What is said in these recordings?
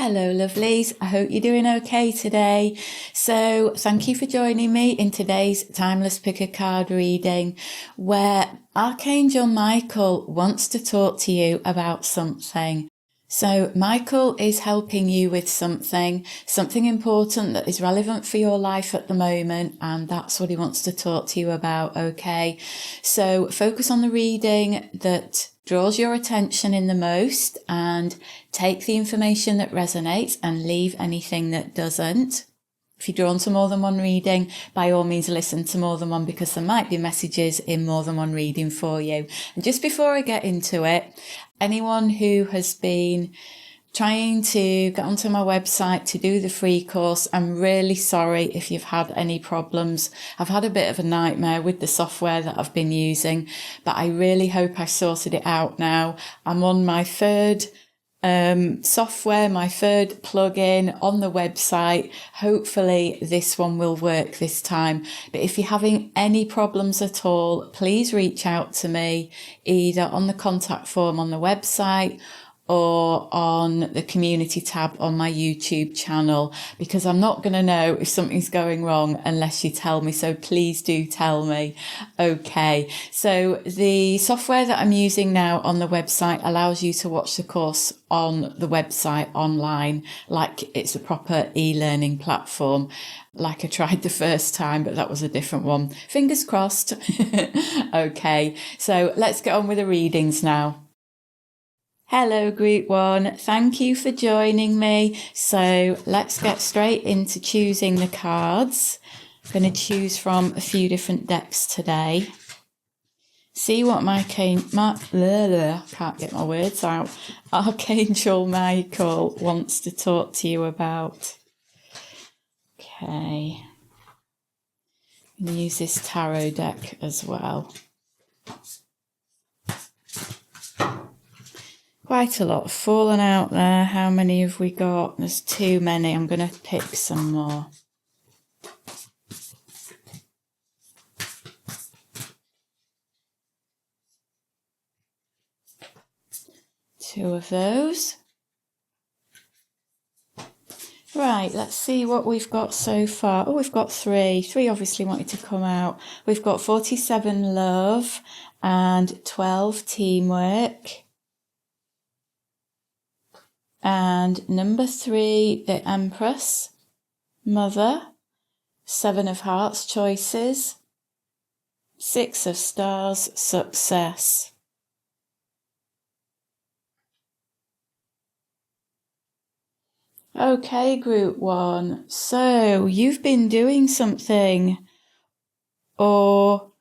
Hello lovelies, I hope you're doing okay today. So thank you for joining me in today's Timeless Pick a Card reading, where Archangel Michael wants to talk to you about something. So Michael is helping you with something important that is relevant for your life at the moment, and that's what he wants to talk to you about, okay? So focus on the reading that draws your attention in the most and take the information that resonates and leave anything that doesn't. If you're drawn to more than one reading, by all means listen to more than one, because there might be messages in more than one reading for you. And just before I get into it, anyone who has been trying to get onto my website to do the free course, I'm really sorry if you've had any problems. I've had a bit of a nightmare with the software that I've been using, but I really hope I sorted it out now. I'm on my third software, my third plugin on the website. Hopefully this one will work this time. But if you're having any problems at all, please reach out to me either on the contact form on the website or on the community tab on my YouTube channel, because I'm not going to know if something's going wrong unless you tell me. So please do tell me. Okay. So the software that I'm using now on the website allows you to watch the course on the website online, like it's a proper e-learning platform, like I tried the first time, but that was a different one. Fingers crossed. Okay. So let's get on with the readings now. Hello Group 1, thank you for joining me. So let's get straight into choosing the cards. I'm going to choose from a few different decks today. See what can't get my words out. Archangel Michael wants to talk to you about. Okay. I'm going to use this tarot deck as well. Quite a lot fallen out there. How many have we got? There's too many. I'm going to pick some more. Two of those. Right, let's see what we've got so far. Oh, we've got three. Three obviously wanted to come out. We've got 47 love and 12 teamwork. And number 3, the Empress, Mother, 7 of Hearts, choices, 6 of Stars, success. Okay, Group 1, so you've been doing something, or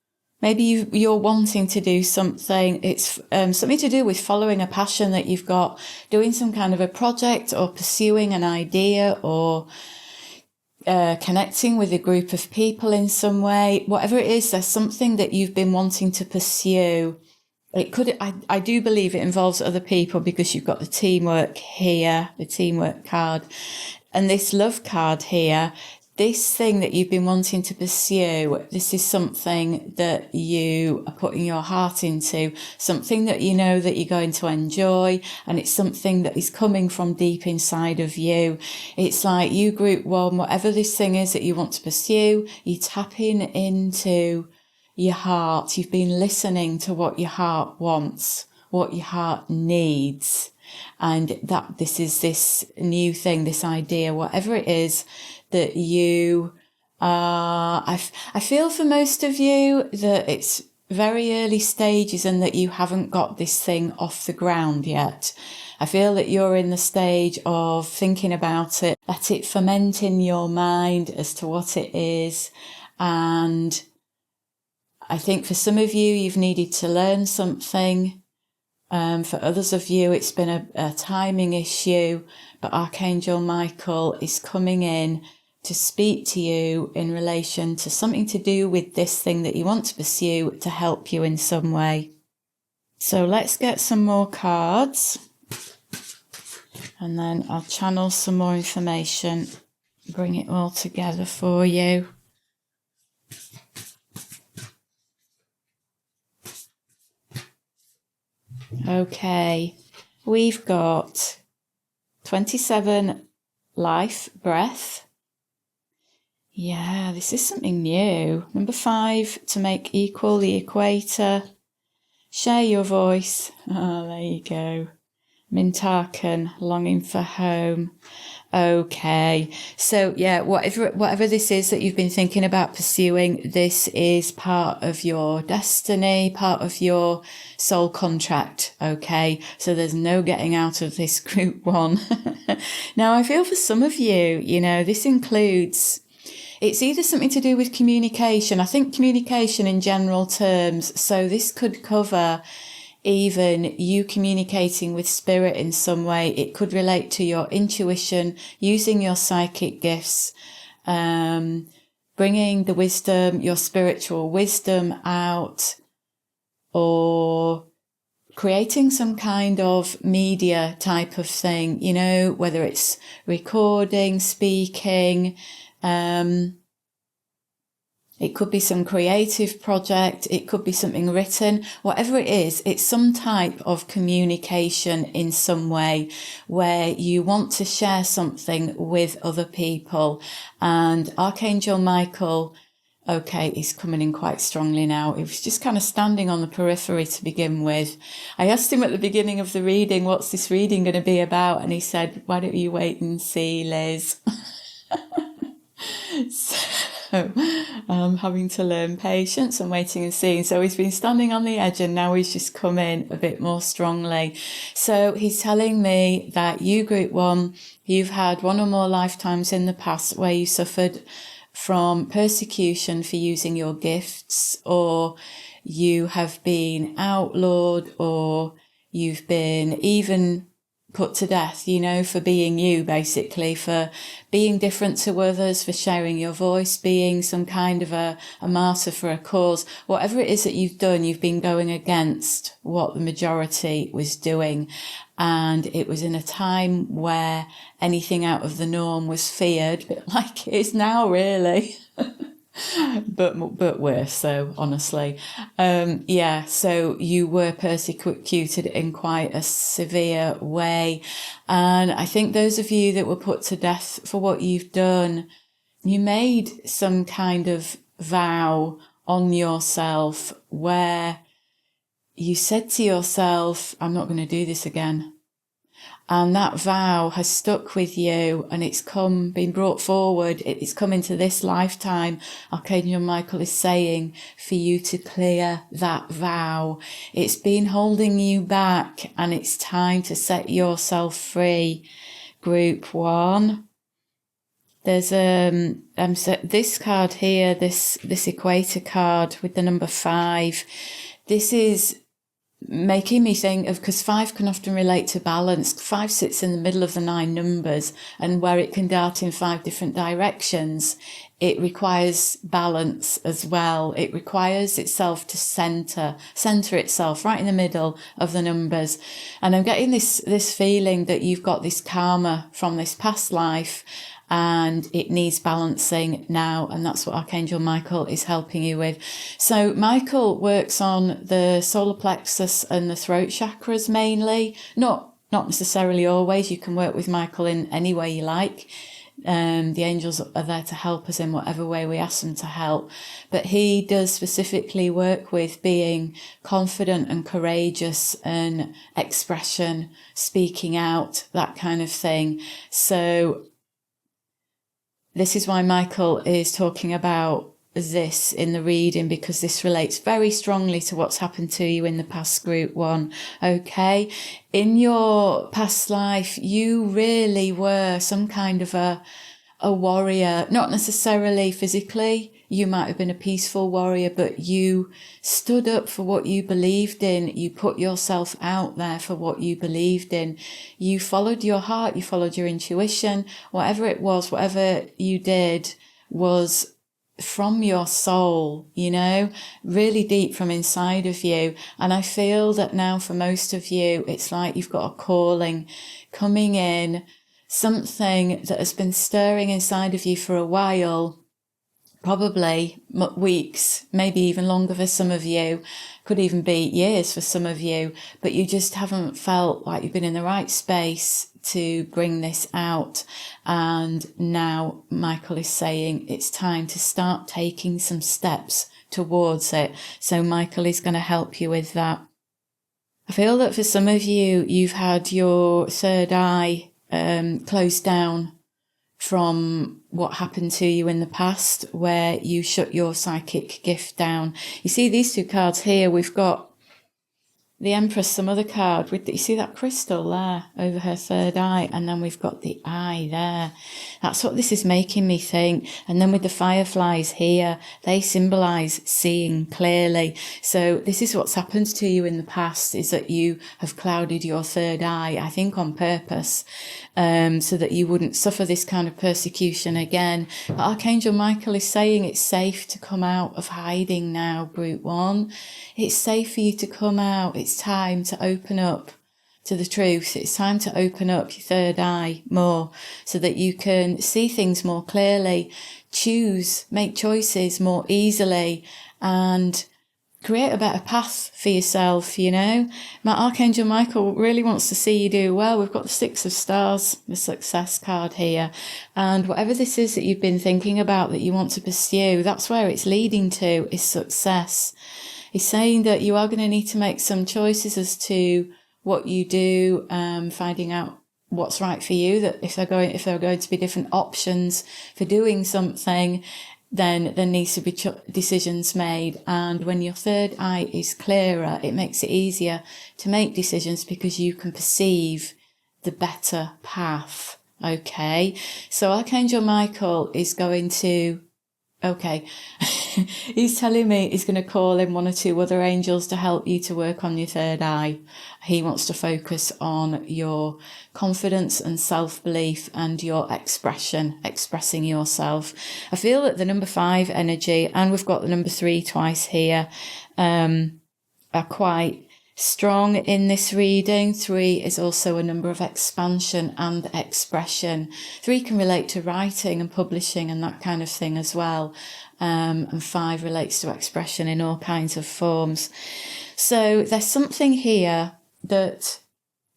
maybe you're wanting to do something. It's something to do with following a passion that you've got, doing some kind of a project or pursuing an idea or connecting with a group of people in some way. Whatever it is, there's something that you've been wanting to pursue. It could, I do believe it involves other people, because you've got the teamwork here, the teamwork card, and this love card here. This thing that you've been wanting to pursue, this is something that you are putting your heart into, something that you know that you're going to enjoy, and it's something that is coming from deep inside of you. It's like you, Group 1, whatever this thing is that you want to pursue, you're tapping into your heart. You've been listening to what your heart wants, what your heart needs, and that this is this new thing, this idea, whatever it is that you are. I feel for most of you that it's very early stages and that you haven't got this thing off the ground yet. I feel that you're in the stage of thinking about it, let it ferment in your mind as to what it is. And I think for some of you, you've needed to learn something. For others of you, it's been a timing issue, but Archangel Michael is coming in to speak to you in relation to something to do with this thing that you want to pursue, to help you in some way. So let's get some more cards, and then I'll channel some more information, bring it all together for you. Okay, we've got 27, life, breath. Yeah, this is something new. Number 5, to make equal the equator. Share your voice. Oh, there you go. Mintaken, longing for home. Okay, so yeah, whatever this is that you've been thinking about pursuing, this is part of your destiny, part of your soul contract. Okay, so there's no getting out of this group 1. Now, I feel for some of you, this includes, it's either something to do with communication. I think communication in general terms. So this could cover even you communicating with spirit in some way. It could relate to your intuition, using your psychic gifts, bringing the wisdom, your spiritual wisdom out, or creating some kind of media type of thing, whether it's recording, speaking, it could be some creative project. It could be something written. Whatever it is, it's some type of communication in some way where you want to share something with other people. And Archangel Michael, okay, he's coming in quite strongly now. He was just kind of standing on the periphery to begin with. I asked him at the beginning of the reading, what's this reading going to be about? And he said, why don't you wait and see, Liz? So I'm having to learn patience and waiting and seeing. So he's been standing on the edge and now he's just come in a bit more strongly. So he's telling me that you, group 1, you've had 1 or more lifetimes in the past where you suffered from persecution for using your gifts, or you have been outlawed, or you've been even put to death, for being you, basically, for being different to others, for sharing your voice, being some kind of a martyr for a cause. Whatever it is that you've done, you've been going against what the majority was doing. And it was in a time where anything out of the norm was feared, a bit like it is now, really. but worse, so honestly. So you were persecuted in quite a severe way. And I think those of you that were put to death for what you've done, you made some kind of vow on yourself where you said to yourself, I'm not going to do this again. And that vow has stuck with you, and it's been brought forward. It's come into this lifetime. Archangel Michael is saying for you to clear that vow. It's been holding you back, and it's time to set yourself free. Group 1. There's this card here, this equator card with the number 5. This is making me think of, because 5 can often relate to balance. 5 sits in the middle of the 9 numbers, and where it can dart in 5 different directions, it requires balance as well. It requires itself to center itself right in the middle of the numbers. And I'm getting this feeling that you've got this karma from this past life, and it needs balancing now, and that's what Archangel Michael is helping you with. So Michael works on the solar plexus and the throat chakras mainly, not necessarily always. You can work with Michael in any way you like. The angels are there to help us in whatever way we ask them to help, but he does specifically work with being confident and courageous and expression, speaking out, that kind of thing. So this is why Michael is talking about this in the reading, because this relates very strongly to what's happened to you in the past, group 1. Okay. In your past life, you really were some kind of a warrior, not necessarily physically. You might have been a peaceful warrior, but you stood up for what you believed in. You put yourself out there for what you believed in. You followed your heart. You followed your intuition. Whatever it was, whatever you did was from your soul, really deep from inside of you. And I feel that now for most of you, it's like you've got a calling coming in, something that has been stirring inside of you for a while, probably weeks, maybe even longer for some of you, could even be years for some of you, but you just haven't felt like you've been in the right space to bring this out. And now Michael is saying it's time to start taking some steps towards it. So Michael is going to help you with that. I feel that for some of you, you've had your third eye closed down from what happened to you in the past, where you shut your psychic gift down. You see these two cards here, we've got the Empress, some other card with, you see that crystal there over her third eye, and then we've got the eye there. That's what this is making me think. And then with the fireflies here, they symbolise seeing clearly. So this is what's happened to you in the past, is that you have clouded your third eye, I think on purpose, so that you wouldn't suffer this kind of persecution again. But Archangel Michael is saying it's safe to come out of hiding now, Group 1. It's safe for you to come out. It's time to open up to the truth. It's time to open up your third eye more so that you can see things more clearly, make choices more easily, and create a better path for yourself, you know. My Archangel Michael really wants to see you do well. We've got the Six of Stars, the success card here. And whatever this is that you've been thinking about that you want to pursue, that's where it's leading to, is success. He's saying that you are going to need to make some choices as to what you do, finding out what's right for you, that if there are going to be different options for doing something, then there needs to be decisions made. And when your third eye is clearer, it makes it easier to make decisions because you can perceive the better path. Okay, so Archangel Michael is going to, he's telling me he's going to call in one or two other angels to help you to work on your third eye. He wants to focus on your confidence and self-belief and your expressing yourself. I feel that the number 5 energy, and we've got the number 3 twice here, are quite strong in this reading. 3 is also a number of expansion and expression. 3 can relate to writing and publishing and that kind of thing as well. And 5 relates to expression in all kinds of forms. So there's something here that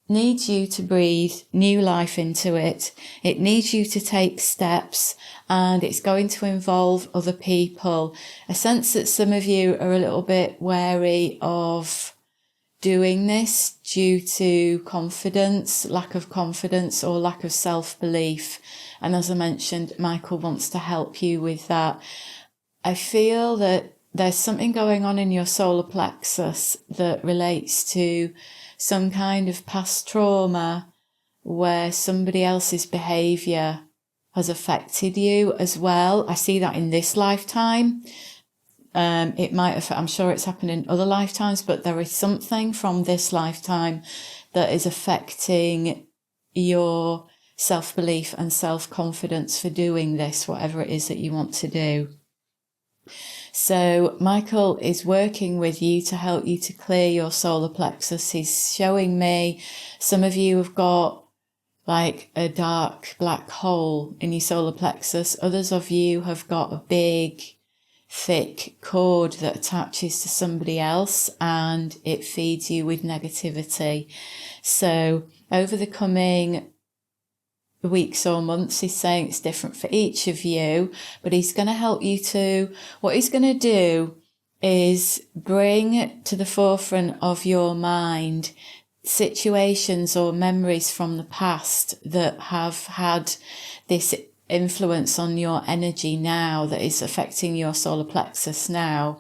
needs you to breathe new life into it. It needs you to take steps, and it's going to involve other people. I sense that some of you are a little bit wary of doing this due to lack of confidence or lack of self-belief. And as I mentioned, Michael wants to help you with that. I feel that there's something going on in your solar plexus that relates to some kind of past trauma where somebody else's behaviour has affected you as well. I see that in this lifetime. It might have, I'm sure it's happened in other lifetimes, but there is something from this lifetime that is affecting your self-belief and self-confidence for doing this, whatever it is that you want to do. So Michael is working with you to help you to clear your solar plexus. He's showing me some of you have got like a dark black hole in your solar plexus. Others of you have got a big thick cord that attaches to somebody else and it feeds you with negativity. So over the coming weeks or months, he's saying it's different for each of you, but he's going to help you to, what he's going to do is bring to the forefront of your mind situations or memories from the past that have had this influence on your energy now, that is affecting your solar plexus now,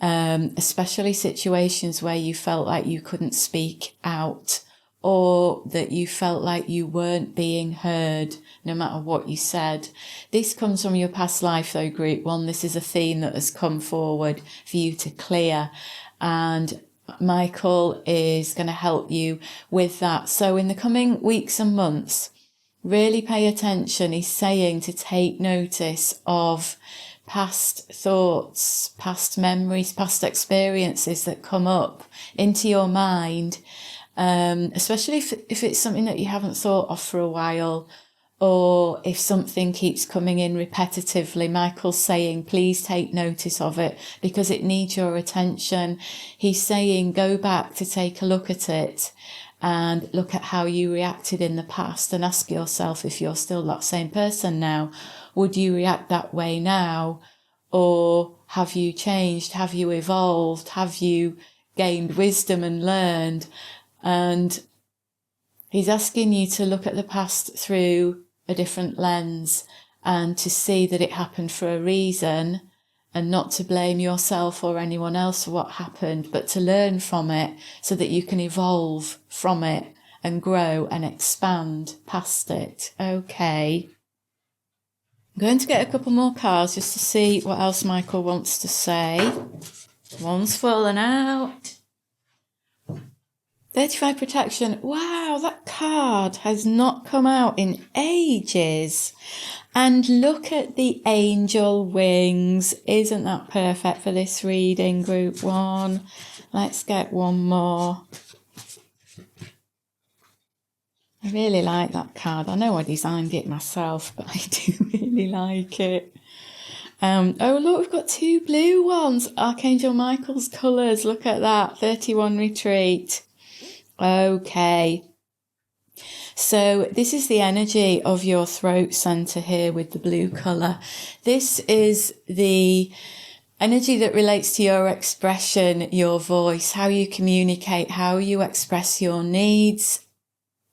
especially situations where you felt like you couldn't speak out, or that you felt like you weren't being heard no matter what you said. This comes from your past life though, Group 1. This is a theme that has come forward for you to clear, and Michael is going to help you with that. So in the coming weeks and months, really pay attention. He's saying to take notice of past thoughts, past memories, past experiences that come up into your mind, especially if it's something that you haven't thought of for a while, or if something keeps coming in repetitively. Michael's saying, please take notice of it because it needs your attention. He's saying, go back to take a look at it and look at how you reacted in the past and ask yourself, if you're still that same person now, would you react that way now? Or have you changed? Have you evolved? Have you gained wisdom and learned? And he's asking you to look at the past through a different lens and to see that it happened for a reason, and not to blame yourself or anyone else for what happened, but to learn from it so that you can evolve from it and grow and expand past it. Okay. I'm going to get a couple more cards just to see what else Michael wants to say. One's fallen out. 35 protection. Wow, that card has not come out in ages. And look at the angel wings. Isn't that perfect for this reading, group 1? Let's get one more. I really like that card. I know I designed it myself, but I do really like it. Oh, look, we've got 2 blue ones. Archangel Michael's colours. Look at that. 31 retreat. Okay. So this is the energy of your throat center here with the blue colour. This is the energy that relates to your expression, your voice, how you communicate, how you express your needs.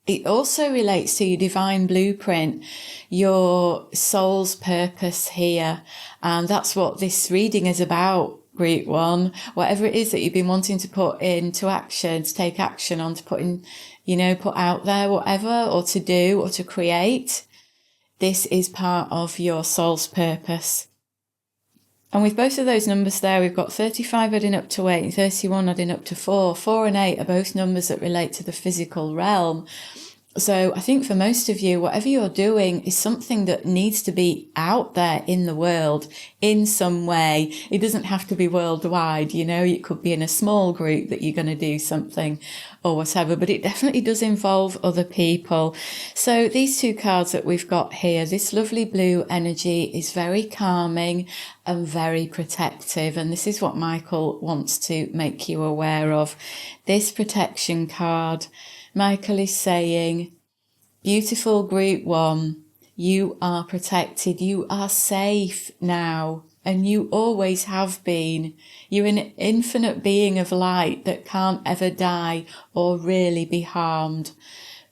It also relates to your divine blueprint, your soul's purpose here. And that's what this reading is about. Group 1, whatever it is that you've been wanting to put into action, to take action on, to put in, put out there, whatever, or to do, or to create. This is part of your soul's purpose. And with both of those numbers there, we've got 35 adding up to 8 and 31 adding up to 4. 4 and 8 are both numbers that relate to the physical realm. So I think for most of you, whatever you're doing is something that needs to be out there in the world in some way. It doesn't have to be worldwide, it could be in a small group that you're going to do something or whatever, but it definitely does involve other people. So these 2 cards that we've got here, this lovely blue energy is very calming and very protective. And this is what Michael wants to make you aware of. This protection card, Michael is saying, beautiful group 1, you are protected, you are safe now, and you always have been. You're an infinite being of light that can't ever die or really be harmed.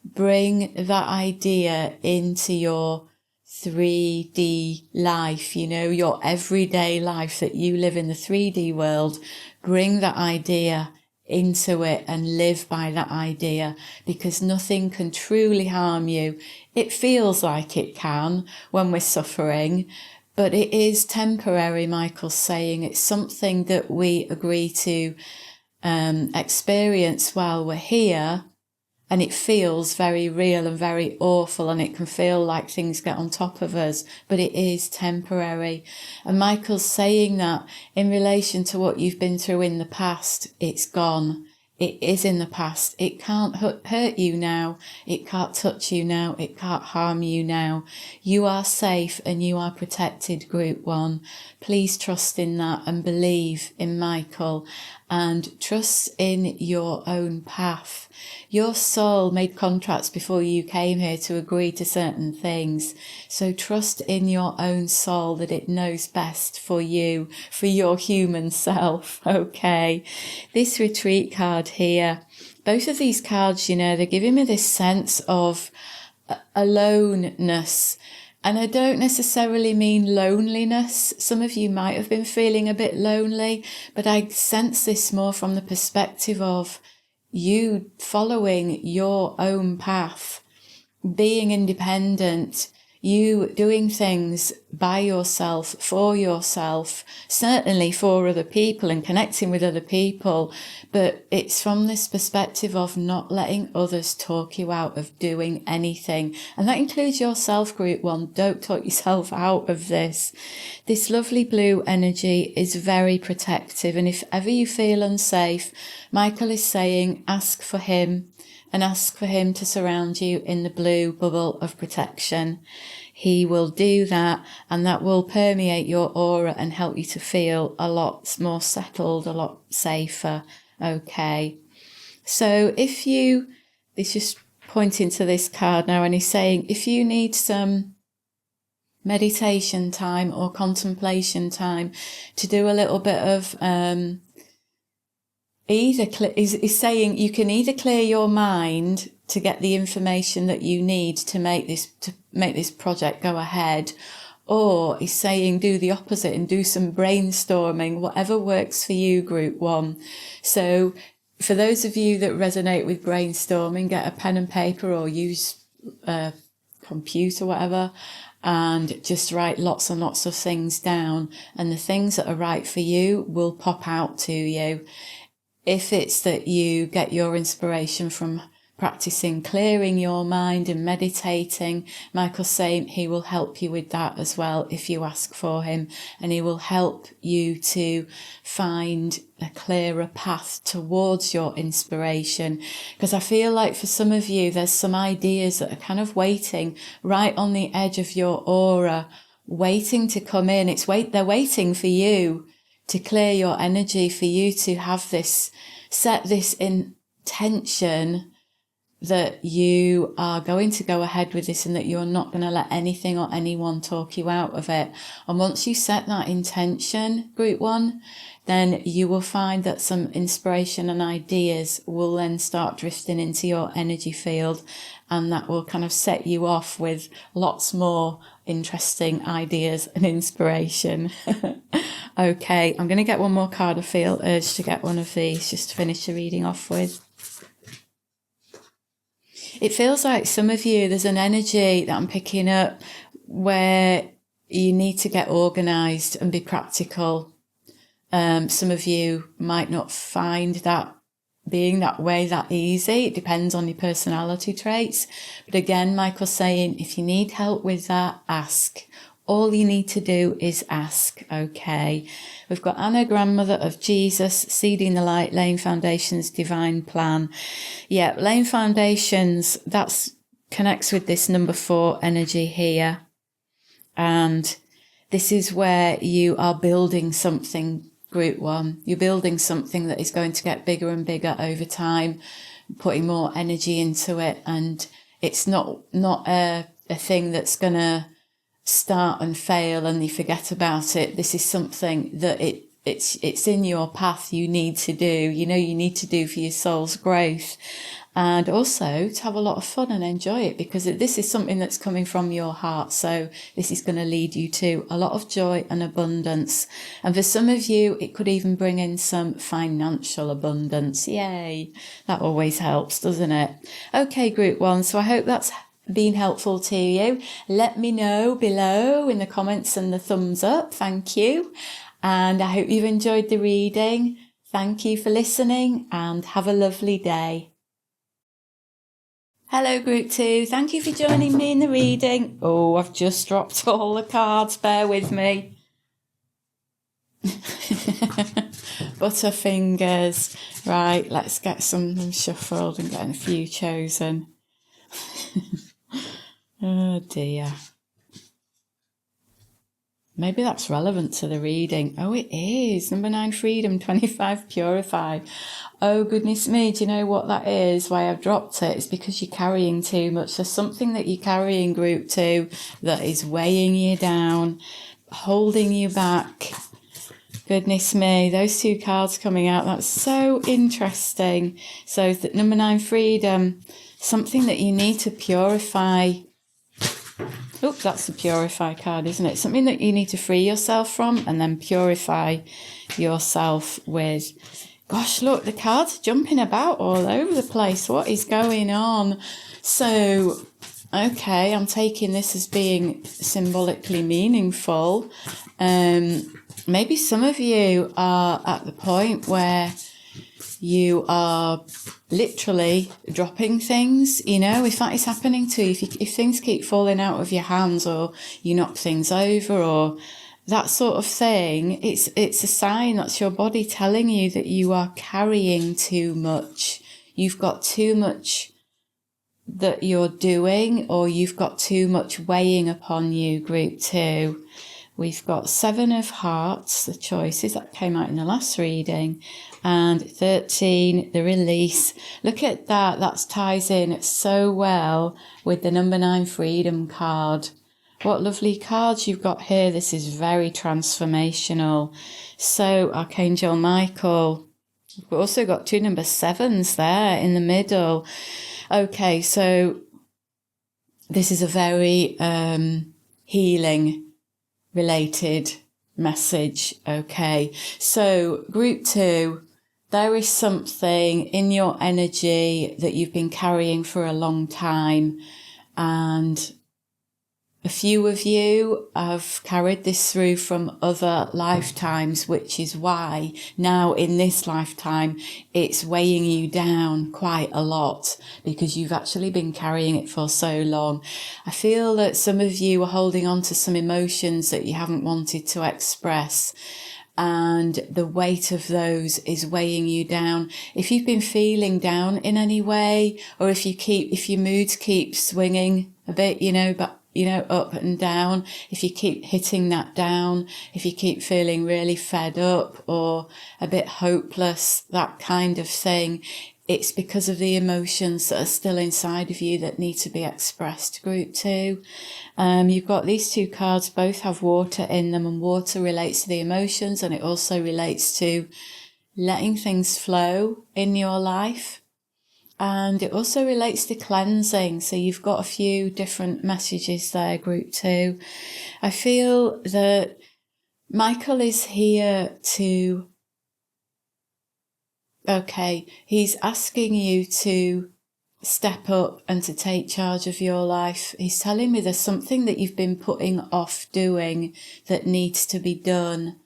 Bring that idea into your 3D life, your everyday life that you live in the 3D world. Bring that idea into it and live by that idea, because nothing can truly harm you. It feels like it can when we're suffering, but it is temporary. Michael's saying it's something that we agree to experience while we're here, and it feels very real and very awful, and it can feel like things get on top of us, but it is temporary. And Michael's saying that in relation to what you've been through in the past, it's gone. It is in the past. It can't hurt you now. It can't touch you now. It can't harm you now. You are safe and you are protected, group 1. Please trust in that and believe in Michael and trust in your own path. Your soul made contracts before you came here to agree to certain things. So trust in your own soul that it knows best for you, for your human self. Okay. This retreat card here, both of these cards, they're giving me this sense of aloneness. And I don't necessarily mean loneliness. Some of you might have been feeling a bit lonely, but I sense this more from the perspective of you following your own path, being independent, you doing things by yourself, for yourself, certainly for other people and connecting with other people. But it's from this perspective of not letting others talk you out of doing anything. And that includes yourself, group 1. Don't talk yourself out of this. This lovely blue energy is very protective. And if ever you feel unsafe, Michael is saying, ask for him. And ask for him to surround you in the blue bubble of protection. He will do that, and that will permeate your aura and help you to feel a lot more settled, a lot safer. Okay. So if you he's just pointing to this card now, and he's saying, if you need some meditation time or contemplation time to do a little bit of he's saying you can either clear your mind to get the information that you need to make this project go ahead, or he's saying do the opposite and do some brainstorming, whatever works for you, group 1. So for those of you that resonate with brainstorming, get a pen and paper or use a computer, whatever, and just write lots and lots of things down, and the things that are right for you will pop out to you. If it's that you get your inspiration from practicing clearing your mind and meditating, Michael's saying he will help you with that as well if you ask for him, and he will help you to find a clearer path towards your inspiration. Because I feel like for some of you, there's some ideas that are kind of waiting right on the edge of your aura, waiting to come in. They're waiting for you to clear your energy, for you to have this, set this intention that you are going to go ahead with this and that you're not going to let anything or anyone talk you out of it. And once you set that intention, group 1, then you will find that some inspiration and ideas will then start drifting into your energy field, and that will kind of set you off with lots more interesting ideas and inspiration. Okay, I'm going to get one more card. I feel urged to get one of these just to finish the reading off with. It feels like some of you, there's an energy that I'm picking up where you need to get organised and be practical. Some of you might not find that being that way that easy. It depends on your personality traits. But again, Michael's saying, if you need help with that, ask. All you need to do is ask, okay? We've got Anna, grandmother of Jesus, seeding the light, laying foundations, divine plan. Yeah, laying foundations, that's connects with this number 4 energy here. And this is where you are building something, group 1. You're building something that is going to get bigger and bigger over time, putting more energy into it. And it's not a thing that's going to start and fail and you forget about it. This is something that it's in your path. You need to do, you need to do for your soul's growth, and also to have a lot of fun and enjoy it, because this is something that's coming from your heart. So this is going to lead you to a lot of joy and abundance. And for some of you, it could even bring in some financial abundance. Yay. That always helps, doesn't it? Okay, group 1. So I hope that's been helpful to you. Let me know below in the comments and the thumbs up. Thank you. And I hope you've enjoyed the reading. Thank you for listening and have a lovely day. Hello, group 2. Thank you for joining me in the reading. Oh, I've just dropped all the cards. Bear with me. Butterfingers. Right, let's get some shuffled and get a few chosen. Oh dear. Maybe that's relevant to the reading. Oh, it is. Number 9, freedom. 25, purify. Oh, goodness me. Do you know what that is? Why I've dropped it? It's because you're carrying too much. There's something that you're carrying, group 2, that is weighing you down, holding you back. Goodness me. Those 2 cards coming out. That's so interesting. So number 9, freedom. Something that you need to purify. Oops, that's the purify card, isn't it? Something that you need to free yourself from and then purify yourself with. Gosh, look, the cards are jumping about all over the place. What is going on? So, okay, I'm taking this as being symbolically meaningful. Maybe some of you are at the point where you are literally dropping things, if that is happening to you, if things keep falling out of your hands, or you knock things over, or that sort of thing, it's a sign. That's your body telling you that you are carrying too much. You've got too much that you're doing, or you've got too much weighing upon you, group 2. we've got 7 of Hearts, the choices that came out in the last reading, and 13, the release. Look at that. That ties in so well with the number 9 Freedom card. What lovely cards you've got here. This is very transformational. So, Archangel Michael. We've also got 2 number 7s there in the middle. Okay, so this is a very healing related message. Okay, so group 2, there is something in your energy that you've been carrying for a long time, and a few of you have carried this through from other lifetimes, which is why now in this lifetime it's weighing you down quite a lot, because you've actually been carrying it for so long. I feel that some of you are holding on to some emotions that you haven't wanted to express, and the weight of those is weighing you down. If you've been feeling down in any way, or if your moods keep swinging a bit, but up and down, if you keep hitting that down, if you keep feeling really fed up or a bit hopeless, that kind of thing, it's because of the emotions that are still inside of you that need to be expressed, group 2. You've got these 2 cards, both have water in them, and water relates to the emotions, and it also relates to letting things flow in your life. And it also relates to cleansing. So you've got a few different messages there, group 2. I feel that Michael is here to, he's asking you to step up and to take charge of your life. He's telling me there's something that you've been putting off doing that needs to be done.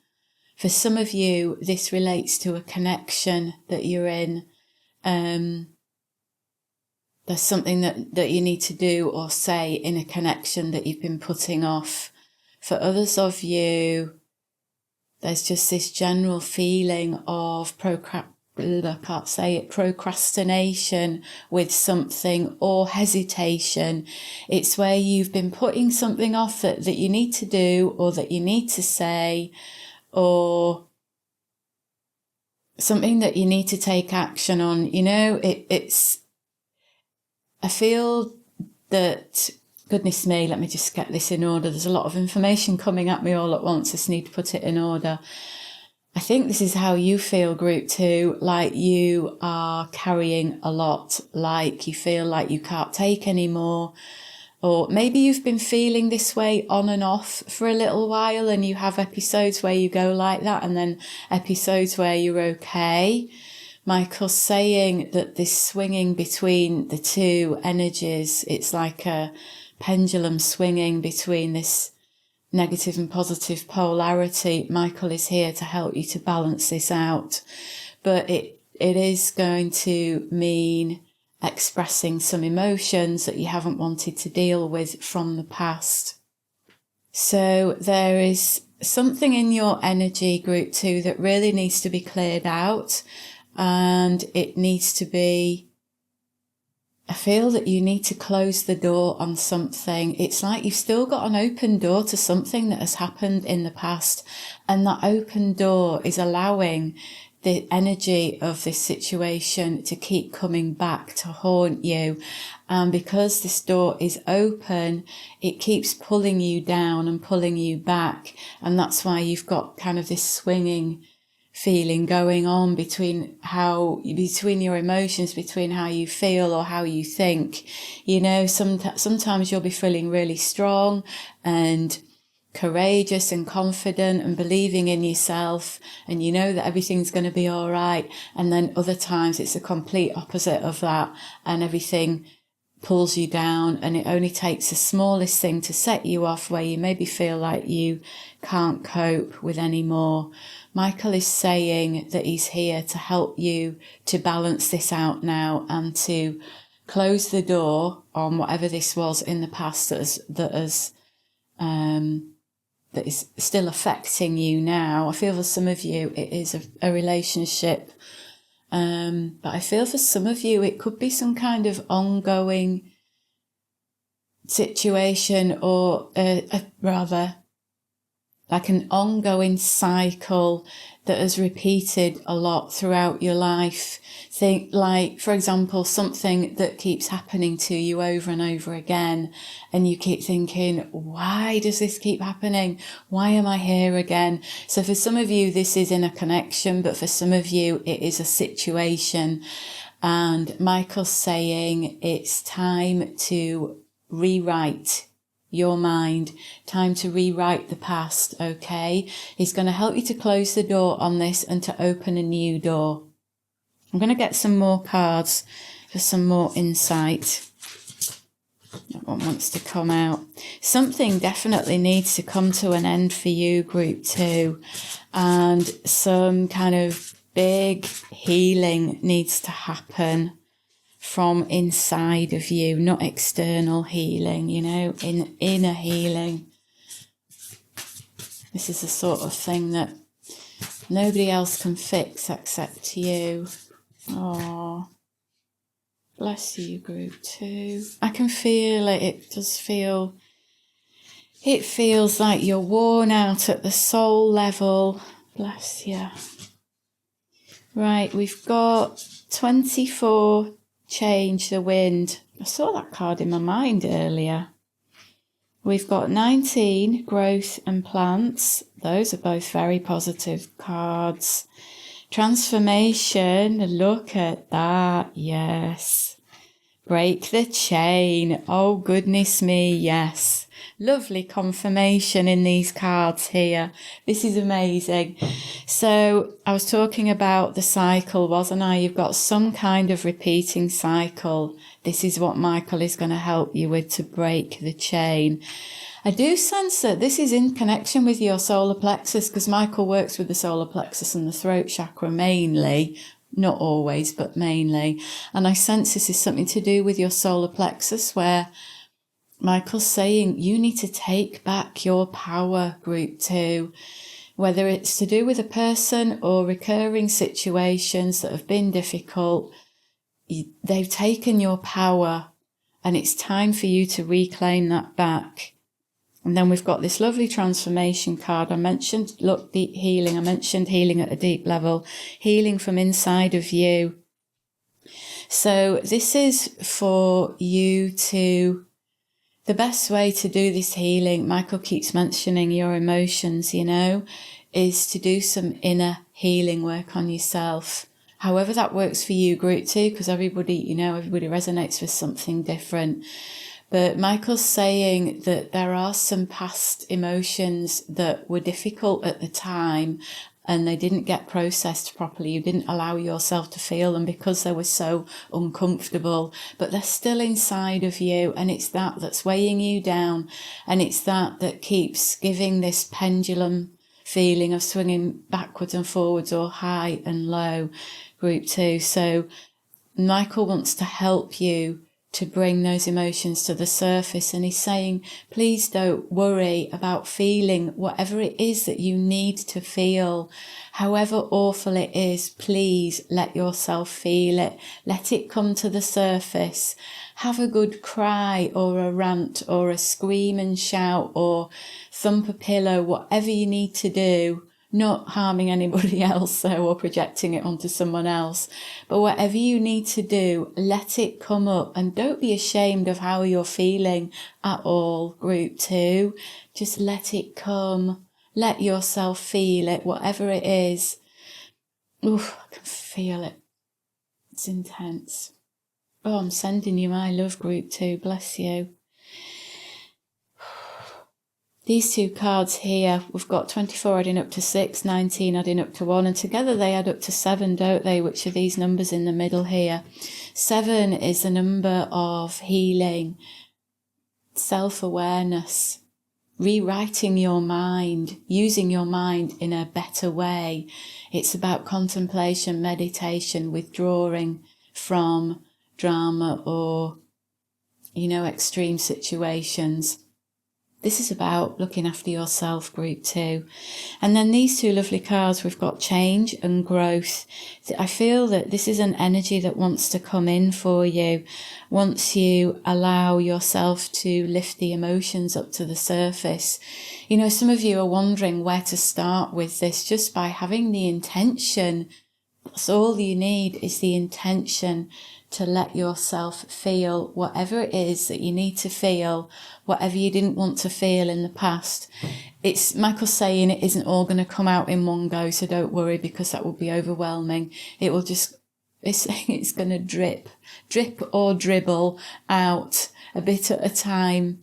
For some of you, this relates to a connection that you're in. There's something that you need to do or say in a connection that you've been putting off. For others of you, there's just this general feeling of procrastination with something, or hesitation. It's where you've been putting something off that you need to do, or that you need to say, or something that you need to take action on. I feel that, goodness me, let me just get this in order. There's a lot of information coming at me all at once. I just need to put it in order. I think this is how you feel, group 2, like you are carrying a lot, like you feel like you can't take any more. Or maybe you've been feeling this way on and off for a little while, and you have episodes where you go like that, and then episodes where you're okay. Michael's saying that this swinging between the 2 energies, it's like a pendulum swinging between this negative and positive polarity. Michael is here to help you to balance this out. But it is going to mean expressing some emotions that you haven't wanted to deal with from the past. So there is something in your energy, group 2, that really needs to be cleared out. And it needs to be, I feel that you need to close the door on something. It's like you've still got an open door to something that has happened in the past. And that open door is allowing the energy of this situation to keep coming back to haunt you. And because this door is open, it keeps pulling you down and pulling you back. And that's why you've got kind of this swinging feeling going on between your emotions, between how you feel or how you think. Sometimes you'll be feeling really strong and courageous and confident and believing in yourself, and you know that everything's going to be all right. And then other times it's the complete opposite of that, and everything pulls you down, and it only takes the smallest thing to set you off where you maybe feel like you can't cope with any more. Michael is saying that he's here to help you to balance this out now, and to close the door on whatever this was in the past that is still affecting you now. I feel for some of you it is a relationship, but I feel for some of you it could be some kind of ongoing situation, or rather like an ongoing cycle that has repeated a lot throughout your life. Think like, for example, something that keeps happening to you over and over again, and you keep thinking, why does this keep happening? Why am I here again? So for some of you, this is in a connection, but for some of you, it is a situation. And Michael's saying it's time to rewrite your mind, time to rewrite the past, okay? He's going to help you to close the door on this and to open a new door. I'm going to get some more cards for some more insight. That one wants to come out. Something definitely needs to come to an end for you, group 2, and some kind of big healing needs to happen from inside of you, not external healing, you know, inner healing. This is the sort of thing that nobody else can fix except you. Oh, bless you, group 2. I can feel it. It does feel, it feels like you're worn out at the soul level. Bless you. Right, we've got 24, change the wind. I saw that card in my mind earlier. We've got 19, growth and plants. Those are both very positive cards. Transformation, look at that, yes. Break the chain, oh goodness me, yes. Lovely confirmation in these cards here. This is amazing. So I was talking about the cycle, wasn't I? You've got some kind of repeating cycle. This is what Michael is going to help you with, to break the chain. I do sense that this is in connection with your solar plexus, because Michael works with the solar plexus and the throat chakra mainly. Not always, but mainly. And I sense this is something to do with your solar plexus, where Michael's saying you need to take back your power, group 2. Whether it's to do with a person or recurring situations that have been difficult, they've taken your power, and it's time for you to reclaim that back. And then we've got this lovely transformation card. I mentioned, look, deep healing. I mentioned healing at a deep level, healing from inside of you. So this is for you to, the best way to do this healing, Michael keeps mentioning your emotions, you know, is to do some inner healing work on yourself. However that works for you, group 2, because everybody, you know, everybody resonates with something different. But Michael's saying that there are some past emotions that were difficult at the time and they didn't get processed properly. You didn't allow yourself to feel them because they were so uncomfortable, but they're still inside of you, and it's that that's weighing you down, and it's that that keeps giving this pendulum feeling of swinging backwards and forwards or high and low, group 2. So Michael wants to help you to bring those emotions to the surface, and he's saying, please don't worry about feeling whatever it is that you need to feel. However awful it is, please let yourself feel it. Let it come to the surface. Have a good cry or a rant or a scream and shout or thump a pillow, whatever you need to do. Not harming anybody else though, or projecting it onto someone else. But whatever you need to do, let it come up, and don't be ashamed of how you're feeling at all, group 2. Just let it come. Let yourself feel it, whatever it is. Oof, I can feel it. It's intense. Oh, I'm sending you my love, group 2. Bless you. These two cards here, we've got 24 adding up to 6, 19 adding up to 1, and together they add up to 7, don't they, which are these numbers in the middle here. 7 is the number of healing, self-awareness, rewriting your mind, using your mind in a better way. It's about contemplation, meditation, withdrawing from drama or, you know, extreme situations. This is about looking after yourself, group 2. And then these two lovely cards, we've got change and growth. I feel that this is an energy that wants to come in for you once you allow yourself to lift the emotions up to the surface. You know, some of you are wondering where to start with this, just by having the intention. That's all you need, is the intention to let yourself feel whatever it is that you need to feel, whatever you didn't want to feel in the past. It's Michael's saying it isn't all going to come out in one go, so don't worry, because that would be overwhelming. It will just, it's going to drip or dribble out a bit at a time,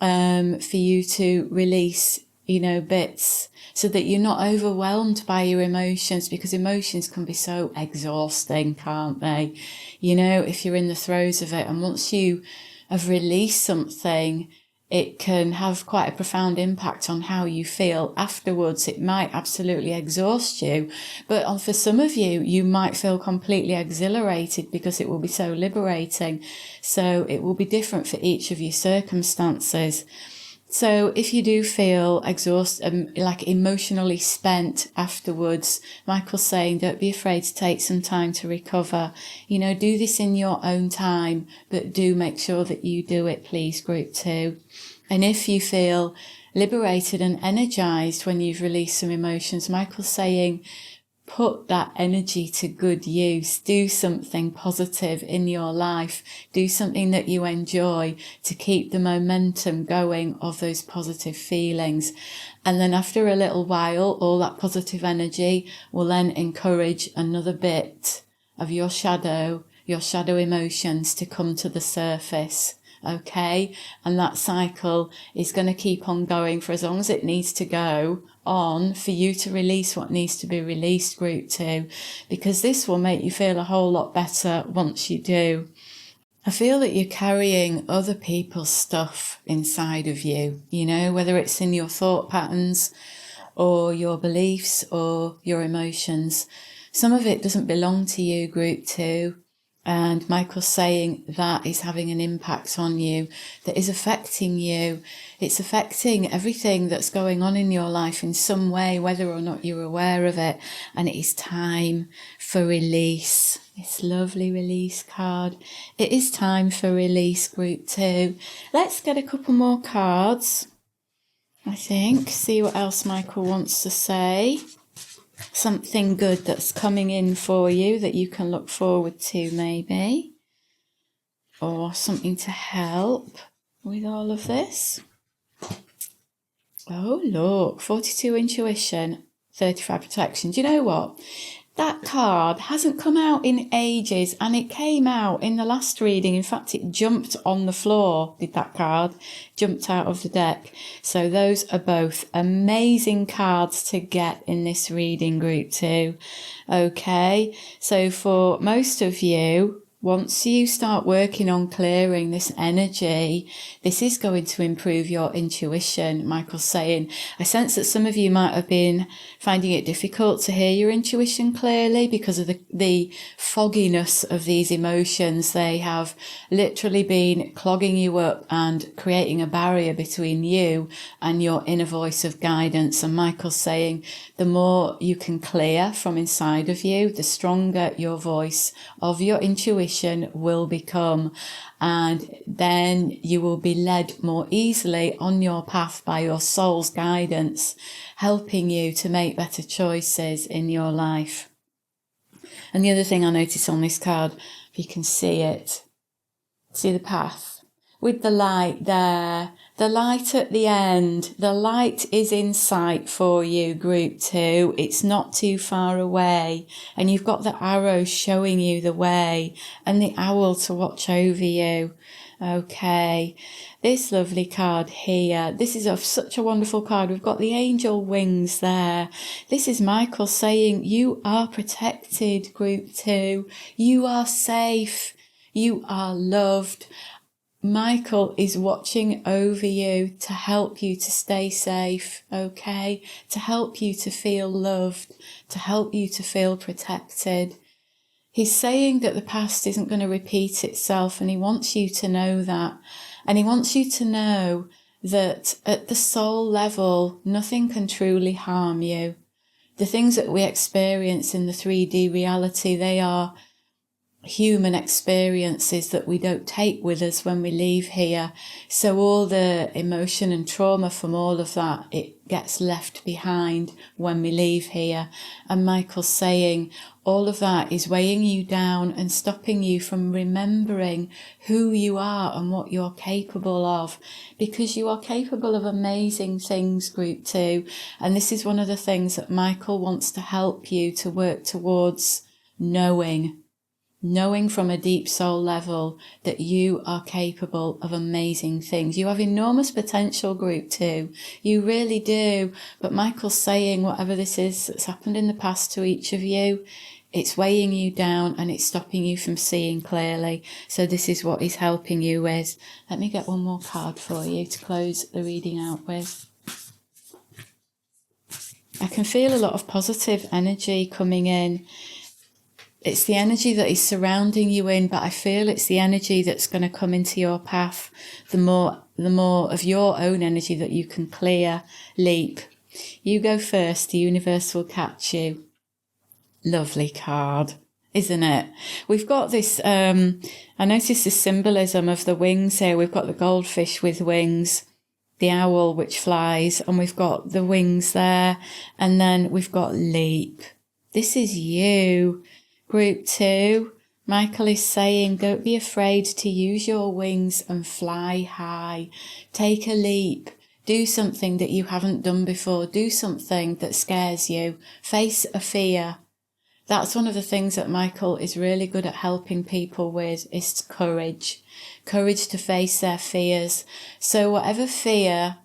for you to release, you know, bits, so that you're not overwhelmed by your emotions, because emotions can be so exhausting, can't they? You know, if you're in the throes of it, and once you have released something, it can have quite a profound impact on how you feel afterwards. It might absolutely exhaust you, but for some of you, you might feel completely exhilarated because it will be so liberating. So it will be different for each of your circumstances. So if you do feel exhausted, like emotionally spent afterwards, Michael's saying don't be afraid to take some time to recover. You know, do this in your own time, but do make sure that you do it, please, group 2. And if you feel liberated and energized when you've released some emotions, Michael's saying put that energy to good use. Do something positive in your life. Do something that you enjoy to keep the momentum going of those positive feelings. And then after a little while, all that positive energy will then encourage another bit of your shadow emotions to come to the surface. Okay, and that cycle is going to keep on going for as long as it needs to go on for you to release what needs to be released, group 2, because this will make you feel a whole lot better once you do. I feel that you're carrying other people's stuff inside of you, you know, whether it's in your thought patterns or your beliefs or your emotions. Some of it doesn't belong to you, group 2. And Michael's saying that is having an impact on you, that is affecting you. It's affecting everything that's going on in your life in some way, whether or not you're aware of it. And it is time for release. This lovely release card. It is time for release, group 2. Let's get a couple more cards, I think. See what else Michael wants to say. Something good that's coming in for you that you can look forward to, maybe, or something to help with all of this. Oh, look, 42 intuition, 35 protection. Do you know what? That card hasn't come out in ages, and it came out in the last reading. In fact, it jumped on the floor, did that card, jumped out of the deck. So those are both amazing cards to get in this reading, group 2. Okay, so for most of you, once you start working on clearing this energy, this is going to improve your intuition, Michael's saying. I sense that some of you might have been finding it difficult to hear your intuition clearly because of the fogginess of these emotions. They have literally been clogging you up and creating a barrier between you and your inner voice of guidance. And Michael's saying the more you can clear from inside of you, the stronger your voice of your intuition will become, and then you will be led more easily on your path by your soul's guidance, helping you to make better choices in your life. And the other thing I notice on this card, if you can see it, see the path with the light there, the light at the end. The light is in sight for you, group 2. It's not too far away, and you've got the arrow showing you the way and the owl to watch over you. Okay, this lovely card here, this is such a wonderful card. We've got the angel wings there. This is Michael saying you are protected, group 2. You are safe. You are loved. Michael is watching over you to help you to stay safe, okay? To help you to feel loved, to help you to feel protected. He's saying that the past isn't going to repeat itself, and he wants you to know that. And he wants you to know that at the soul level, nothing can truly harm you. The things that we experience in the 3D reality, they are human experiences that we don't take with us when we leave here. So all the emotion and trauma from all of that, it gets left behind when we leave here. And Michael's saying all of that is weighing you down and stopping you from remembering who you are and what you're capable of, because you are capable of amazing things, Group 2. And this is one of the things that Michael wants to help you to work towards knowing from a deep soul level that you are capable of amazing things. You have enormous potential, Group 2. You really do. But Michael's saying whatever this is that's happened in the past to each of you, it's weighing you down and it's stopping you from seeing clearly. So this is what he's helping you with. Let me get one more card for you to close the reading out with. I can feel a lot of positive energy coming in. It's the energy that is surrounding you in, but I feel it's the energy that's going to come into your path. The more of your own energy that you can clear, leap. You go first, the universe will catch you. Lovely card, isn't it? We've got this, I noticed the symbolism of the wings here. We've got the goldfish with wings, the owl which flies, and we've got the wings there, and then we've got leap. This is you. Group 2, Michael is saying, don't be afraid to use your wings and fly high. Take a leap. Do something that you haven't done before. Do something that scares you. Face a fear. That's one of the things that Michael is really good at helping people with, is courage. Courage to face their fears. So whatever fear,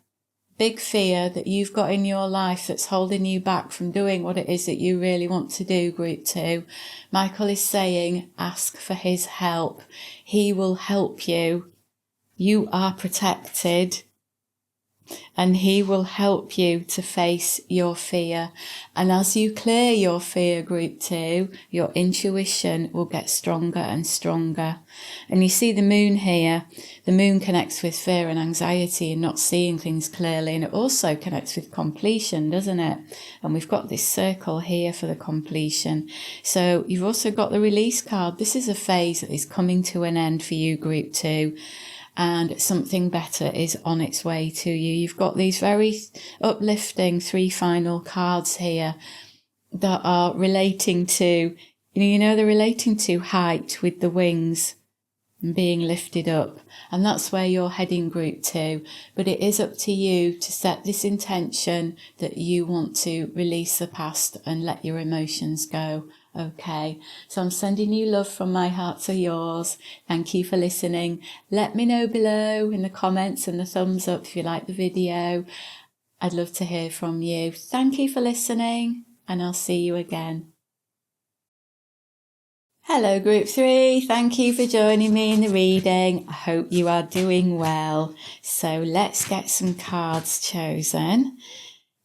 big fear that you've got in your life that's holding you back from doing what it is that you really want to do, Group 2, Michael is saying, ask for his help. He will help you. You are protected. And he will help you to face your fear. And as you clear your fear, Group 2, your intuition will get stronger and stronger. And you see the moon here. The moon connects with fear and anxiety and not seeing things clearly. And it also connects with completion, doesn't it? And we've got this circle here for the completion. So you've also got the release card. This is a phase that is coming to an end for you, Group 2. And something better is on its way to you. You've got these very uplifting 3 final cards here that are relating to, they're relating to height with the wings and being lifted up. And that's where you're heading, Group 2. But it is up to you to set this intention that you want to release the past and let your emotions go. Okay, so I'm sending you love from my heart to yours. Thank you for listening. Let me know below in the comments and the thumbs up if you like the video. I'd love to hear from you. Thank you for listening, and I'll see you again. Hello, Group 3. Thank you for joining me in the reading. I hope you are doing well. So let's get some cards chosen.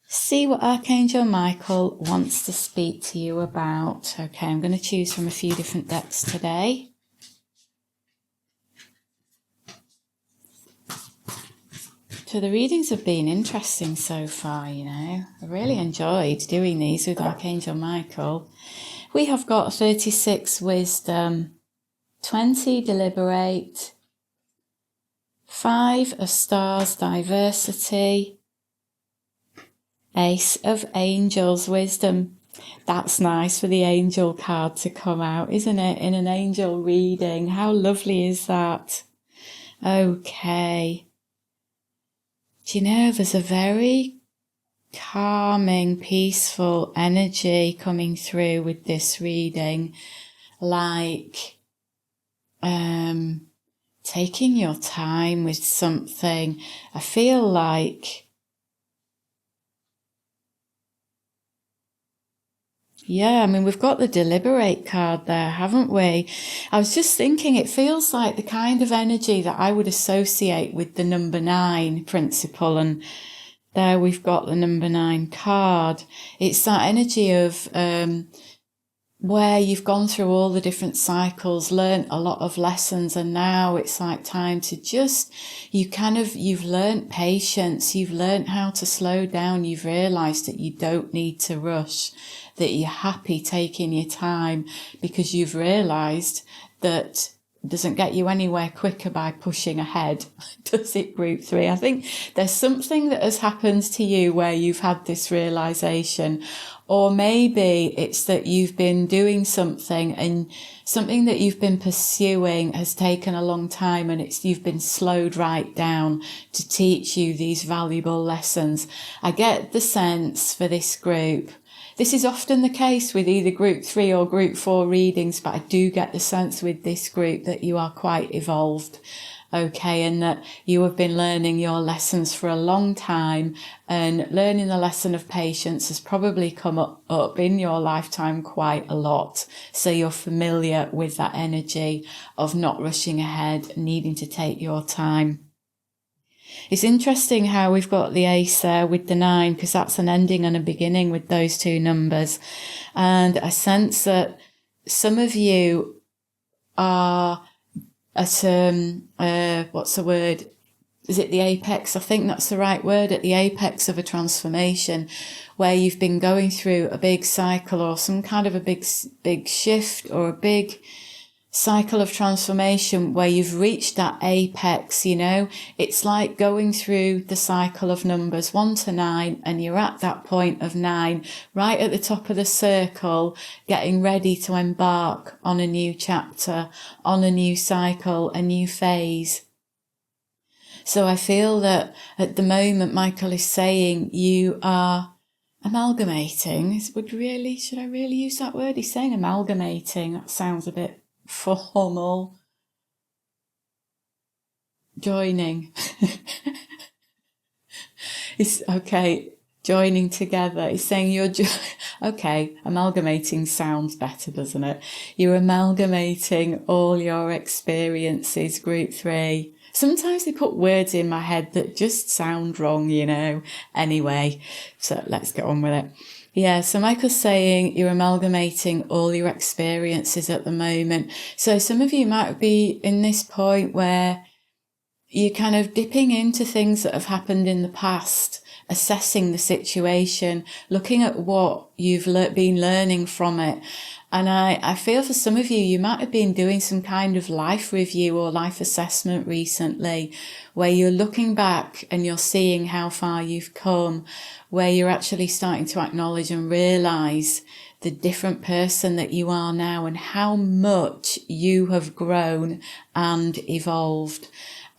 See what Archangel Michael wants to speak to you about. Okay, I'm going to choose from a few different decks today. So the readings have been interesting so far, I really enjoyed doing these with Archangel Michael. We have got 36 wisdom, 20 deliberate, 5 of stars diversity, Ace of Angels wisdom. That's nice for the angel card to come out, isn't it? In an angel reading. How lovely is that? Okay. Do you know, there's a very calming, peaceful energy coming through with this reading. Like, taking your time with something. I feel like, yeah, we've got the deliberate card there, haven't we? I was just thinking, it feels like the kind of energy that I would associate with the number 9 principle. And there we've got the number 9 card. It's that energy of where you've gone through all the different cycles, learned a lot of lessons, and now it's like time to just, you've learned patience, you've learned how to slow down, you've realised that you don't need to rush, that you're happy taking your time, because you've realised that it doesn't get you anywhere quicker by pushing ahead, does it, group 3? I think there's something that has happened to you where you've had this realisation, or maybe it's that you've been doing something and something that you've been pursuing has taken a long time, and you've been slowed right down to teach you these valuable lessons. I get the sense for this group, this is often the case with either group 3 or group 4 readings, but I do get the sense with this group that you are quite evolved, okay, and that you have been learning your lessons for a long time, and learning the lesson of patience has probably come up in your lifetime quite a lot. So you're familiar with that energy of not rushing ahead, needing to take your time. It's interesting how we've got the ace there with the 9, because that's an ending and a beginning with those two numbers. And I sense that some of you are at, what's the word? Is it the apex? I think that's the right word, at the apex of a transformation, where you've been going through a big cycle or some kind of a big shift or a big cycle of transformation where you've reached that apex, you know. It's like going through the cycle of numbers 1 to 9, and you're at that point of 9, right at the top of the circle, getting ready to embark on a new chapter, on a new cycle, a new phase. So I feel that at the moment, Michael is saying you are amalgamating. Should I really use that word? He's saying amalgamating. That sounds a bit formal. Joining. It's okay. Joining together. He's saying you're okay. Amalgamating sounds better, doesn't it? You're amalgamating all your experiences, group 3. Sometimes they put words in my head that just sound wrong, you know. Anyway, so let's get on with it. Yeah, so Michael's saying you're amalgamating all your experiences at the moment. So some of you might be in this point where you're kind of dipping into things that have happened in the past, assessing the situation, looking at what you've been learning from it. And I feel for some of you, you might have been doing some kind of life review or life assessment recently, where you're looking back and you're seeing how far you've come, where you're actually starting to acknowledge and realise the different person that you are now and how much you have grown and evolved.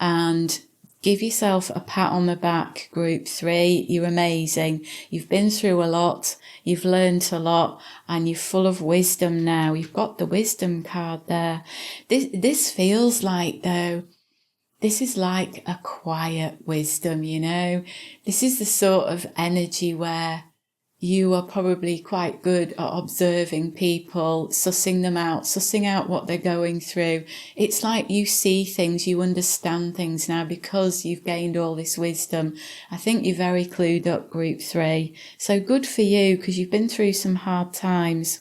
And give yourself a pat on the back, group 3. You're amazing. You've been through a lot. You've learned a lot, and you're full of wisdom now. You've got the wisdom card there. This feels like, though, this is like a quiet wisdom, you know. This is the sort of energy where you are probably quite good at observing people, sussing them out, sussing out what they're going through. It's like you see things, you understand things now because you've gained all this wisdom. I think you're very clued up, group 3. So good for you, because you've been through some hard times,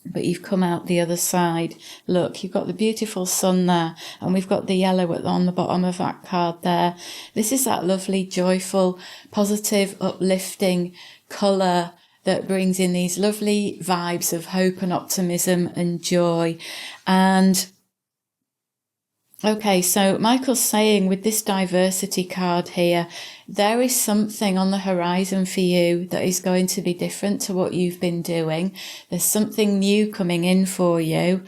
but you've come out the other side. Look, you've got the beautiful sun there, and we've got the yellow on the bottom of that card there. This is that lovely, joyful, positive, uplifting colour that brings in these lovely vibes of hope and optimism and joy. And okay, so Michael's saying with this diversity card here, there is something on the horizon for you that is going to be different to what you've been doing. There's something new coming in for you.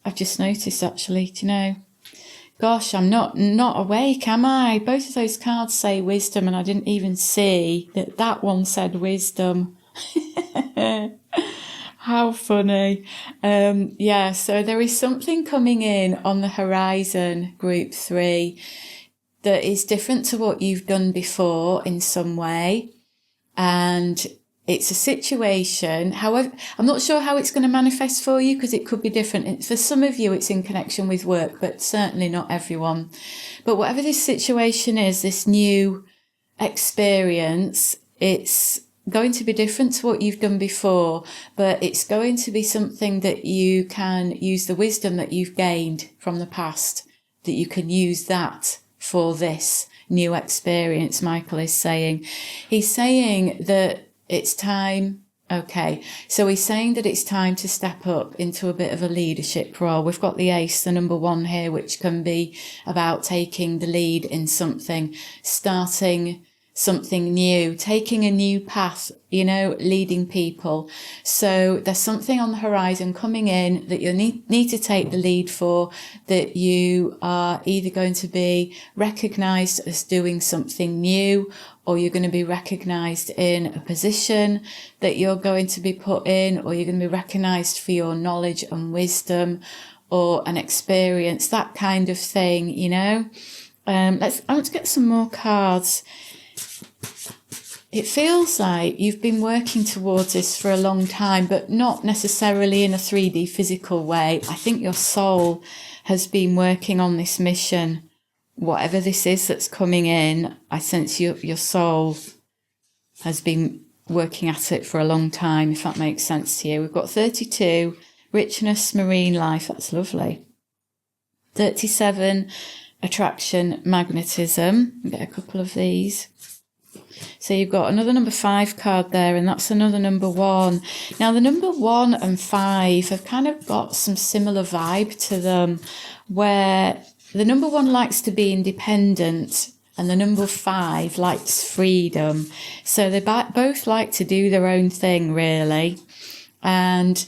I've just noticed, actually, do you know? Gosh, I'm not awake, am I? Both of those cards say wisdom, and I didn't even see that one said wisdom. How funny. Yeah, so there is something coming in on the horizon, group 3, that is different to what you've done before in some way. And it's a situation. However, I'm not sure how it's going to manifest for you, because it could be different. For some of you, it's in connection with work, but certainly not everyone. But whatever this situation is, this new experience, it's going to be different to what you've done before, but it's going to be something that you can use the wisdom that you've gained from the past, that you can use that for this new experience, Michael is saying. He's saying that it's time. Okay, so he's saying that it's time to step up into a bit of a leadership role. We've got the ace, the number one here, which can be about taking the lead in something, starting something new, taking a new path, leading people. So there's something on the horizon coming in that you need to take the lead for, that you are either going to be recognized as doing something new, or you're going to be recognized in a position that you're going to be put in, or you're going to be recognized for your knowledge and wisdom or an experience, that kind of thing, I want to get some more cards. It feels like you've been working towards this for a long time, but not necessarily in a 3D physical way. I think your soul has been working on this mission. Whatever this is that's coming in, I sense your soul has been working at it for a long time, if that makes sense to you. We've got 32, richness, marine life. That's lovely. 37, attraction, magnetism. Get a couple of these. So you've got another number 5 card there, and that's another number 1. Now, the number 1 and 5 have kind of got some similar vibe to them, where the number 1 likes to be independent and the number 5 likes freedom. So they both like to do their own thing, really. And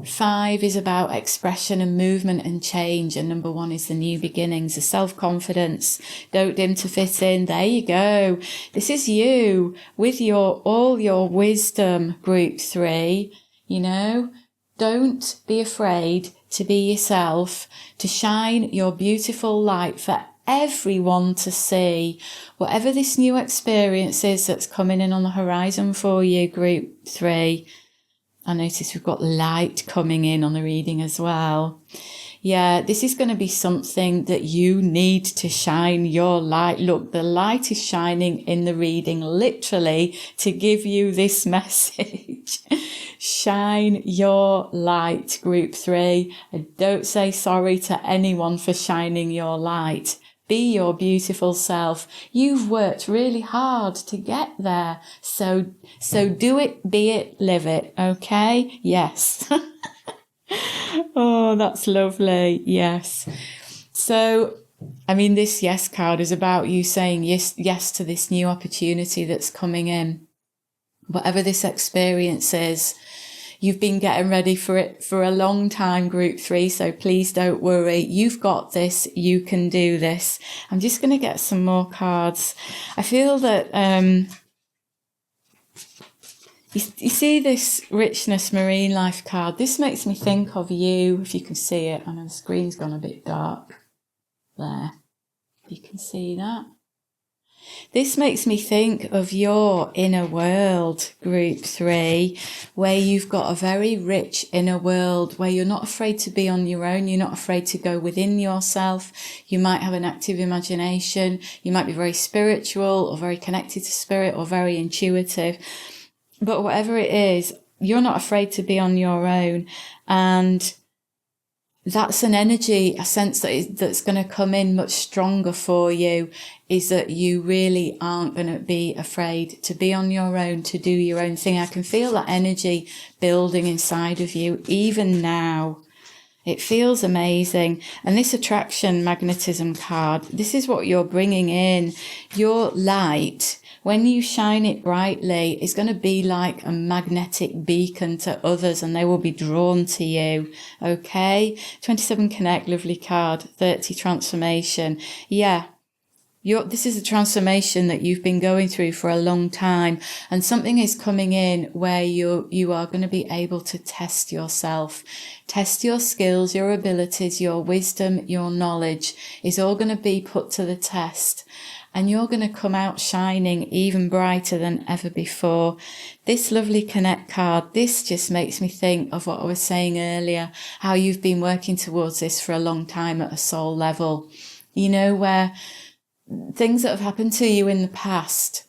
5 is about expression and movement and change, and number 1 is the new beginnings, the self-confidence, don't dim to fit in. There you go. This is you with all your wisdom, group 3, Don't be afraid to be yourself, to shine your beautiful light for everyone to see. Whatever this new experience is that's coming in on the horizon for you, group 3. I notice we've got light coming in on the reading as well. Yeah, this is going to be something that you need to shine your light. Look, the light is shining in the reading, literally, to give you this message. Shine your light, group 3. And don't say sorry to anyone for shining your light. Be your beautiful self. You've worked really hard to get there. So do it, be it, live it. Okay? Yes. Oh, that's lovely. Yes. So, this yes card is about you saying yes to this new opportunity that's coming in. Whatever this experience is, you've been getting ready for it for a long time, group 3, so please don't worry. You've got this. You can do this. I'm just going to get some more cards. I feel that you see this richness, marine life card. This makes me think of you, if you can see it. I know the screen's gone a bit dark. There. You can see that. This makes me think of your inner world, group 3, where you've got a very rich inner world, where you're not afraid to be on your own. You're not afraid to go within yourself. You might have an active imagination. You might be very spiritual or very connected to spirit or very intuitive. But whatever it is, you're not afraid to be on your own. And that's an energy, a sense that's going to come in much stronger for you, is that you really aren't going to be afraid to be on your own, to do your own thing. I can feel that energy building inside of you, even now. It feels amazing. And this attraction magnetism card, this is what you're bringing in. Your light, when you shine it brightly, it's going to be like a magnetic beacon to others, and they will be drawn to you. Okay? 27 connect, lovely card. 30 transformation. Yeah. This is a transformation that you've been going through for a long time, and something is coming in where you are going to be able to test yourself, test your skills, your abilities, your wisdom, your knowledge is all going to be put to the test. And you're going to come out shining even brighter than ever before. This lovely connect card, this just makes me think of what I was saying earlier, how you've been working towards this for a long time at a soul level. Where things that have happened to you in the past,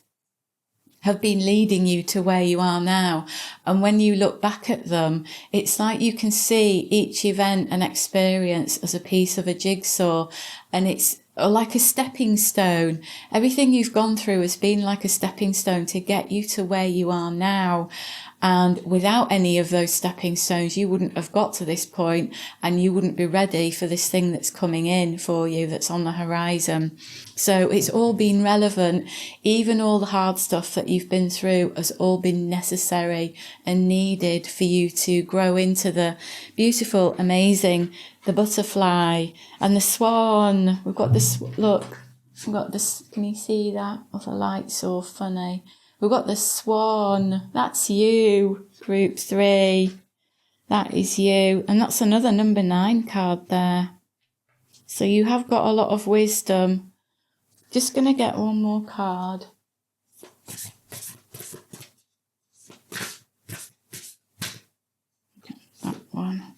have been leading you to where you are now. And when you look back at them, it's like you can see each event and experience as a piece of a jigsaw, and it's like a stepping stone. Everything you've gone through has been like a stepping stone to get you to where you are now. And without any of those stepping stones, you wouldn't have got to this point, and you wouldn't be ready for this thing that's coming in for you, that's on the horizon. So it's all been relevant. Even all the hard stuff that you've been through has all been necessary and needed for you to grow into the beautiful, amazing, the butterfly and the swan. We've got this, look, we've got this, can you see that? Oh, the light's so funny. We've got the swan. That's you, group 3. That is you. And that's another number 9 card there. So you have got a lot of wisdom. Just going to get one more card. That one.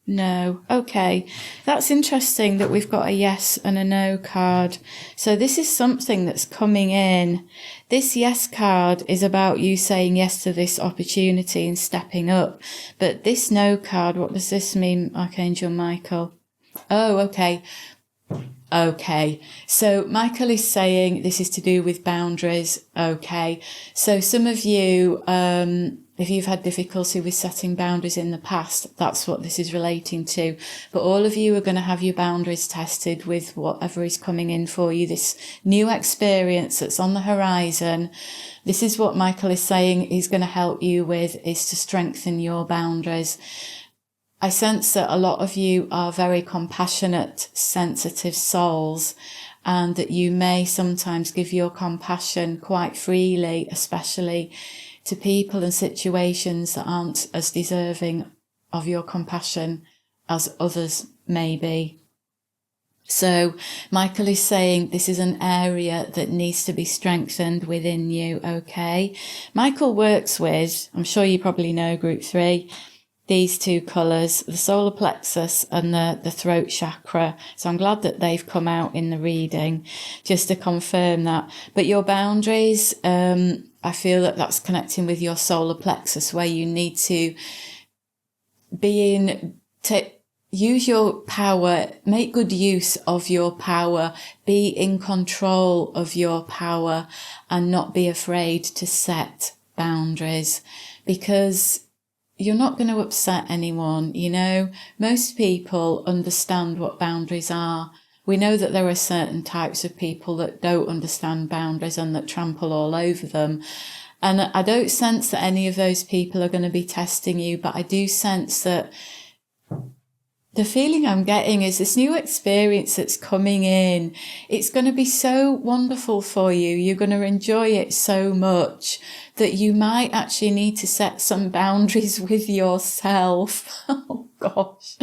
No. Okay. That's interesting that we've got a yes and a no card. So this is something that's coming in. This yes card is about you saying yes to this opportunity and stepping up. But this no card, what does this mean, Archangel Michael? Oh, okay. Okay. So Michael is saying this is to do with boundaries. Okay. So some of you, if you've had difficulty with setting boundaries in the past, that's what this is relating to. But all of you are going to have your boundaries tested with whatever is coming in for you, this new experience that's on the horizon. This is what Michael is saying he's going to help you with, is to strengthen your boundaries. I sense that a lot of you are very compassionate, sensitive souls, and that you may sometimes give your compassion quite freely, especially to people and situations that aren't as deserving of your compassion as others may be. So Michael is saying this is an area that needs to be strengthened within you, okay? Michael works with, I'm sure you probably know, group 3, these 2 colours, the solar plexus and the throat chakra. So I'm glad that they've come out in the reading, just to confirm that. But your boundaries, I feel that that's connecting with your solar plexus, where you need to use your power, make good use of your power, be in control of your power, and not be afraid to set boundaries, because you're not going to upset anyone. You know, most people understand what boundaries are. We know that there are certain types of people that don't understand boundaries and that trample all over them. And I don't sense that any of those people are going to be testing you, but I do sense that the feeling I'm getting is this new experience that's coming in. It's going to be so wonderful for you. You're going to enjoy it so much that you might actually need to set some boundaries with yourself. Oh gosh,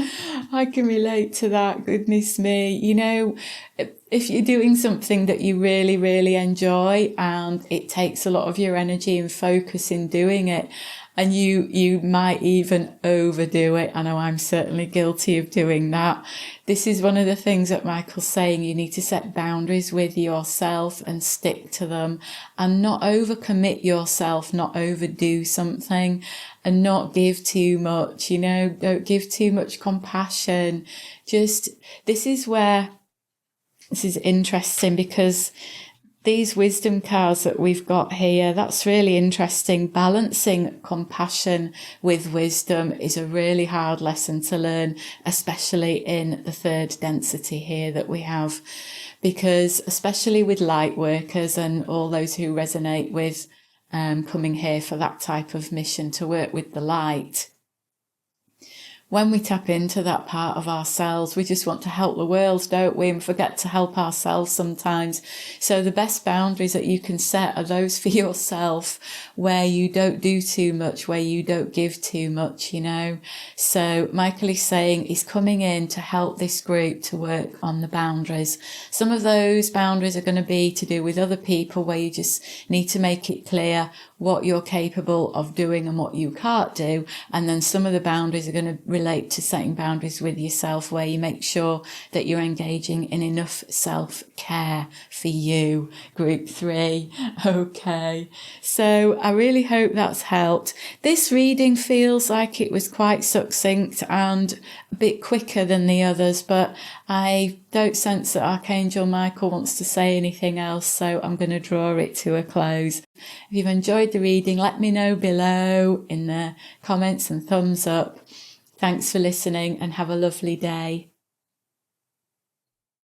I can relate to that. Goodness me. You know, if you're doing something that you really, really enjoy and it takes a lot of your energy and focus in doing it, and you might even overdo it. I know I'm certainly guilty of doing that. This is one of the things that Michael's saying. You need to set boundaries with yourself and stick to them, and not overcommit yourself, not overdo something, and not give too much, you know, don't give too much compassion. This is interesting, because these wisdom cards that we've got here, that's really interesting. Balancing compassion with wisdom is a really hard lesson to learn, especially in the 3rd density here that we have, because especially with light workers and all those who resonate with coming here for that type of mission to work with the light, when we tap into that part of ourselves, we just want to help the world, don't we? And forget to help ourselves sometimes. So the best boundaries that you can set are those for yourself, where you don't do too much, where you don't give too much, you know. So Michael is saying he's coming in to help this group to work on the boundaries. Some of those boundaries are going to be to do with other people, where you just need to make it clear what you're capable of doing and what you can't do. And then some of the boundaries are going to relate to setting boundaries with yourself, where you make sure that you're engaging in enough self-care for you. Group 3. Okay. So I really hope that's helped. This reading feels like it was quite succinct and a bit quicker than the others, but I don't sense that Archangel Michael wants to say anything else, so I'm going to draw it to a close. If you've enjoyed the reading, let me know below in the comments and thumbs up. Thanks for listening and have a lovely day.